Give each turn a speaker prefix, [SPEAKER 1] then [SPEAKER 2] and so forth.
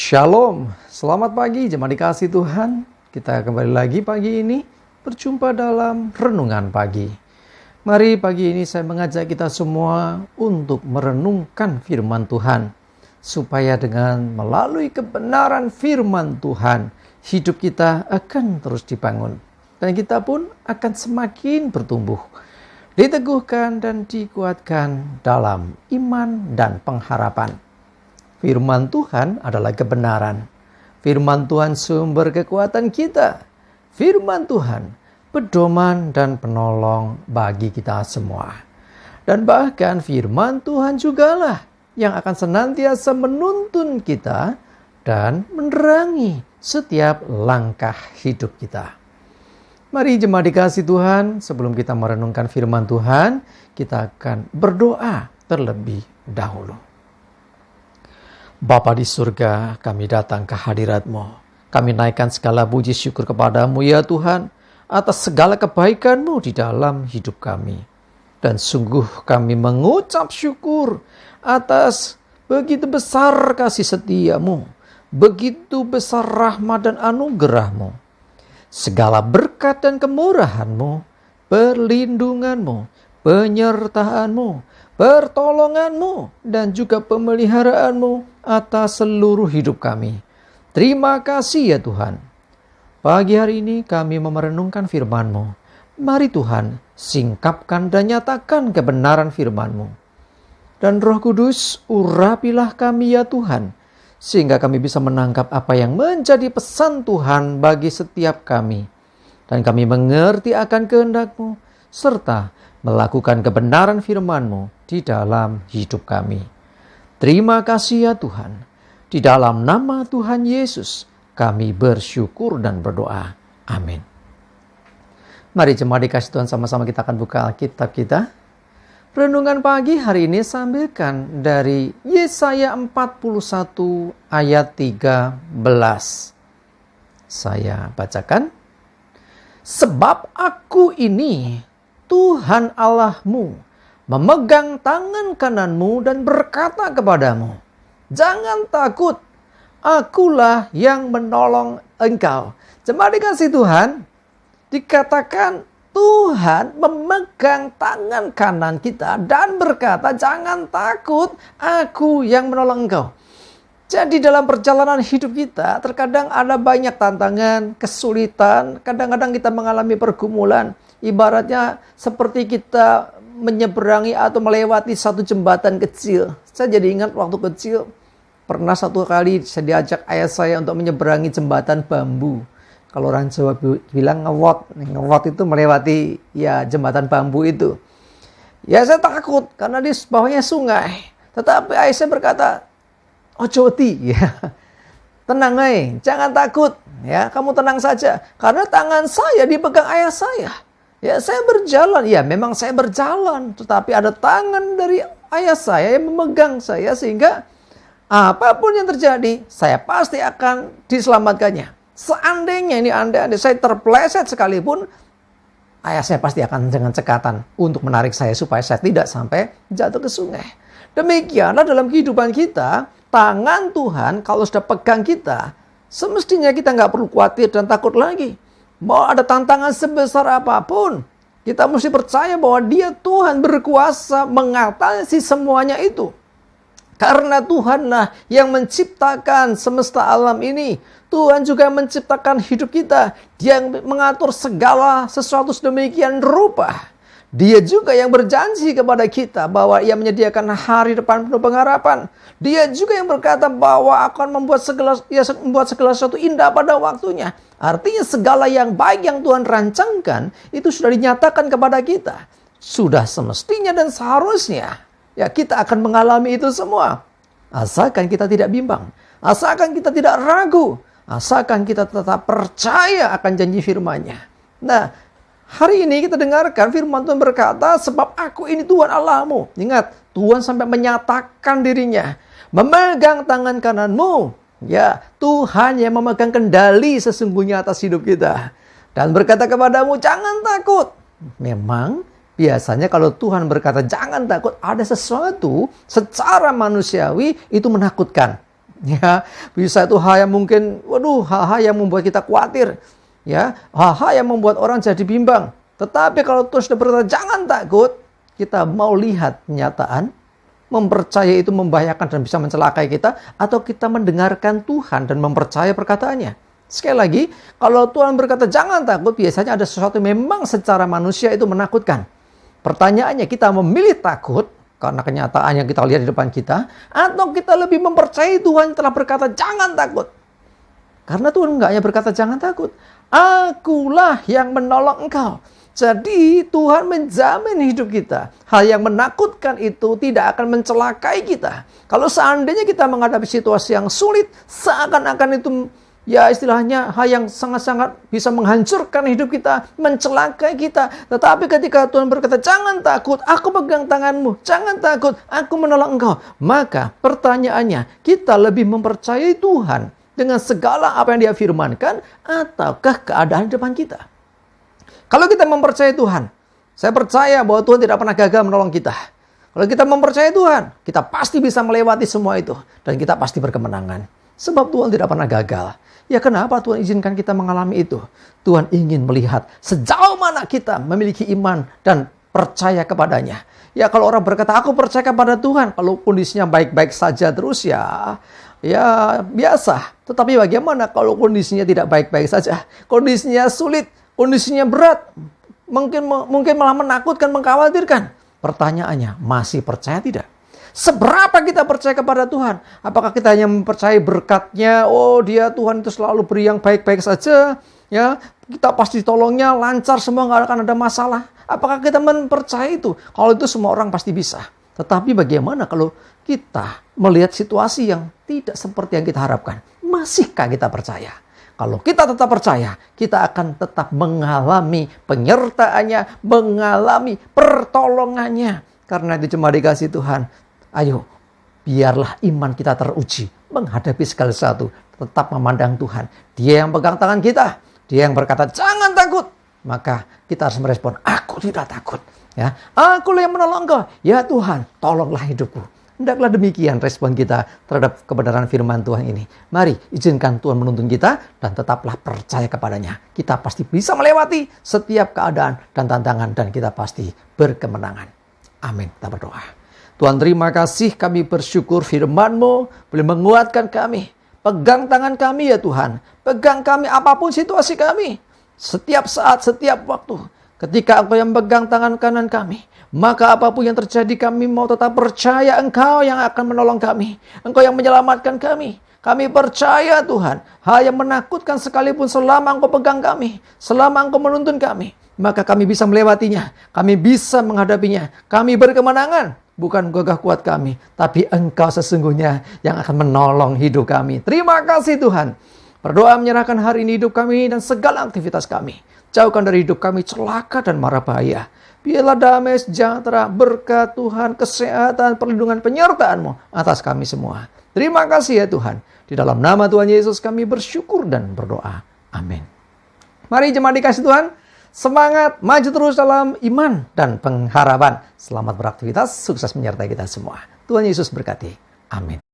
[SPEAKER 1] Shalom, selamat pagi jemaat dikasih Tuhan. Kita kembali lagi pagi ini berjumpa dalam Renungan Pagi. Mari pagi ini saya mengajak kita semua untuk merenungkan firman Tuhan. Supaya dengan melalui kebenaran firman Tuhan, hidup kita akan terus dibangun. Dan kita pun akan semakin bertumbuh, diteguhkan dan dikuatkan dalam iman dan pengharapan. Firman Tuhan adalah kebenaran. Firman Tuhan sumber kekuatan kita. Firman Tuhan pedoman dan penolong bagi kita semua. Dan bahkan firman Tuhan jugalah yang akan senantiasa menuntun kita dan menerangi setiap langkah hidup kita. Mari jemaat dikasih Tuhan, sebelum kita merenungkan firman Tuhan, kita akan berdoa terlebih dahulu. Bapa di surga, kami datang ke hadirat-Mu. Kami naikkan segala puji syukur kepada-Mu ya Tuhan, atas segala kebaikan-Mu di dalam hidup kami. Dan sungguh kami mengucap syukur atas begitu besar kasih setia-Mu, begitu besar rahmat dan anugerah-Mu. Segala berkat dan kemurahan-Mu, perlindungan-Mu, penyertaan-Mu, pertolongan-Mu, dan juga pemeliharaan-Mu atas seluruh hidup kami. Terima kasih ya Tuhan. Pagi hari ini kami merenungkan firman-Mu. Mari Tuhan, singkapkan dan nyatakan kebenaran firman-Mu. Dan Roh Kudus, urapilah kami ya Tuhan, sehingga kami bisa menangkap apa yang menjadi pesan Tuhan bagi setiap kami. Dan kami mengerti akan kehendak-Mu, serta melakukan kebenaran firman-Mu di dalam hidup kami. Terima kasih ya Tuhan. Di dalam nama Tuhan Yesus kami bersyukur dan berdoa. Amin. Mari jemaat dikasih Tuhan, sama-sama kita akan buka Alkitab kita. Renungan pagi hari ini saya ambilkan dari Yesaya 41 ayat 13. Saya bacakan. Sebab aku ini Tuhan Allahmu, memegang tangan kananmu dan berkata kepadamu, jangan takut, akulah yang menolong engkau. Jemaat dikasih Tuhan, dikatakan Tuhan memegang tangan kanan kita dan berkata, jangan takut, aku yang menolong engkau. Jadi dalam perjalanan hidup kita, terkadang ada banyak tantangan, kesulitan, kadang-kadang kita mengalami pergumulan. Ibaratnya seperti kita menyeberangi atau melewati satu jembatan kecil. Saya jadi ingat waktu kecil, pernah satu kali saya diajak ayah saya untuk menyeberangi jembatan bambu. Kalau orang Jawa bilang ngewot. Ngewot itu melewati ya jembatan bambu itu. Ya saya takut karena di bawahnya sungai. Tetapi ayah saya berkata, ojo wedi, ya. Tenang jangan takut. Ya, kamu tenang saja. Karena tangan saya dipegang ayah saya. Ya, saya berjalan. Ya, memang saya berjalan. Tetapi ada tangan dari ayah saya yang memegang saya. Sehingga apapun yang terjadi, saya pasti akan diselamatkannya. Seandainya ini andai saya terpleset sekalipun, ayah saya pasti akan dengan cekatan untuk menarik saya supaya saya tidak sampai jatuh ke sungai. Demikianlah dalam kehidupan kita, tangan Tuhan kalau sudah pegang kita, semestinya kita nggak perlu khawatir dan takut lagi. Mau ada tantangan sebesar apapun, kita mesti percaya bahwa Dia Tuhan berkuasa mengatasi semuanya itu. Karena Tuhanlah yang menciptakan semesta alam ini. Tuhan juga menciptakan hidup kita. Dia yang mengatur segala sesuatu sedemikian rupa. Dia juga yang berjanji kepada kita bahwa Ia menyediakan hari depan penuh pengharapan. Dia juga yang berkata bahwa akan membuat segala sesuatu indah pada waktunya. Artinya segala yang baik yang Tuhan rancangkan itu sudah dinyatakan kepada kita. Sudah semestinya dan seharusnya ya kita akan mengalami itu semua. Asalkan kita tidak bimbang, asalkan kita tidak ragu, asalkan kita tetap percaya akan janji firman-Nya. Nah, hari ini kita dengarkan firman Tuhan berkata, sebab aku ini Tuhan Allahmu. Ingat, Tuhan sampai menyatakan dirinya. Memegang tangan kananmu. Ya, Tuhan yang memegang kendali sesungguhnya atas hidup kita. Dan berkata kepadamu, jangan takut. Memang, biasanya kalau Tuhan berkata, jangan takut, ada sesuatu secara manusiawi itu menakutkan. Ya, bisa itu hal yang mungkin, hal-hal yang membuat kita khawatir. Ya, hal-hal yang membuat orang jadi bimbang. Tetapi kalau Tuhan sudah berkata, jangan takut, kita mau lihat kenyataan, mempercayai itu membahayakan dan bisa mencelakai kita, atau kita mendengarkan Tuhan dan mempercayai perkataannya. Sekali lagi, kalau Tuhan berkata jangan takut, biasanya ada sesuatu yang memang secara manusia itu menakutkan. Pertanyaannya, kita memilih takut karena kenyataan yang kita lihat di depan kita, atau kita lebih mempercayai Tuhan telah berkata jangan takut. Karena Tuhan enggak hanya berkata jangan takut, akulah yang menolong engkau. Jadi Tuhan menjamin hidup kita. Hal yang menakutkan itu tidak akan mencelakai kita. Kalau seandainya kita menghadapi situasi yang sulit, seakan-akan itu ya istilahnya hal yang sangat-sangat bisa menghancurkan hidup kita, mencelakai kita. Tetapi ketika Tuhan berkata, jangan takut, aku pegang tanganmu. Jangan takut, aku menolong engkau. Maka pertanyaannya, kita lebih mempercayai Tuhan dengan segala apa yang Dia firmankan, ataukah keadaan di depan kita? Kalau kita mempercayai Tuhan, saya percaya bahwa Tuhan tidak pernah gagal menolong kita. Kalau kita mempercayai Tuhan, kita pasti bisa melewati semua itu. Dan kita pasti berkemenangan. Sebab Tuhan tidak pernah gagal. Ya kenapa Tuhan izinkan kita mengalami itu? Tuhan ingin melihat sejauh mana kita memiliki iman dan percaya kepadanya. Ya kalau orang berkata, aku percaya kepada Tuhan. Kalau kondisinya baik-baik saja terus ya biasa. Tetapi bagaimana kalau kondisinya tidak baik-baik saja? Kondisinya sulit. Kondisinya berat, mungkin malah menakutkan, mengkhawatirkan. Pertanyaannya, masih percaya tidak? Seberapa kita percaya kepada Tuhan? Apakah kita hanya mempercayai berkatnya? Oh, Dia Tuhan itu selalu beri yang baik-baik saja. Ya, kita pasti tolongnya lancar, semua nggak akan ada masalah. Apakah kita mempercayai itu? Kalau itu semua orang pasti bisa. Tetapi bagaimana kalau kita melihat situasi yang tidak seperti yang kita harapkan? Masihkah kita percaya? Kalau kita tetap percaya, kita akan tetap mengalami penyertaannya, mengalami pertolongannya. Karena itu cuma dikasih Tuhan. Ayo, biarlah iman kita teruji menghadapi segala sesuatu. Tetap memandang Tuhan. Dia yang pegang tangan kita. Dia yang berkata, jangan takut. Maka kita harus merespon, aku tidak takut. Ya, akulah yang menolong engkau. Ya Tuhan, tolonglah hidupku. Hendaklah demikian respon kita terhadap kebenaran firman Tuhan ini. Mari izinkan Tuhan menuntun kita dan tetaplah percaya kepadanya. Kita pasti bisa melewati setiap keadaan dan tantangan dan kita pasti berkemenangan. Amin. Kita berdoa. Tuhan terima kasih, kami bersyukur firman-Mu boleh menguatkan kami. Pegang tangan kami ya Tuhan. Pegang kami apapun situasi kami. Setiap saat, setiap waktu. Ketika Engkau yang pegang tangan kanan kami, maka apapun yang terjadi kami mau tetap percaya Engkau yang akan menolong kami. Engkau yang menyelamatkan kami. Kami percaya Tuhan, hal yang menakutkan sekalipun selama Engkau pegang kami, selama Engkau menuntun kami, maka kami bisa melewatinya, kami bisa menghadapinya, kami berkemenangan. Bukan gagah kuat kami, tapi Engkau sesungguhnya yang akan menolong hidup kami. Terima kasih Tuhan. Berdoa menyerahkan hari ini hidup kami dan segala aktivitas kami. Jauhkan dari hidup kami celaka dan mara bahaya. Biarlah damai sejahtera, berkat Tuhan, kesehatan, perlindungan, penyertaan-Mu atas kami semua. Terima kasih ya Tuhan. Di dalam nama Tuhan Yesus kami bersyukur dan berdoa. Amin. Mari jemaat dikasih Tuhan. Semangat, maju terus dalam iman dan pengharapan. Selamat beraktivitas, sukses menyertai kita semua. Tuhan Yesus berkati. Amin.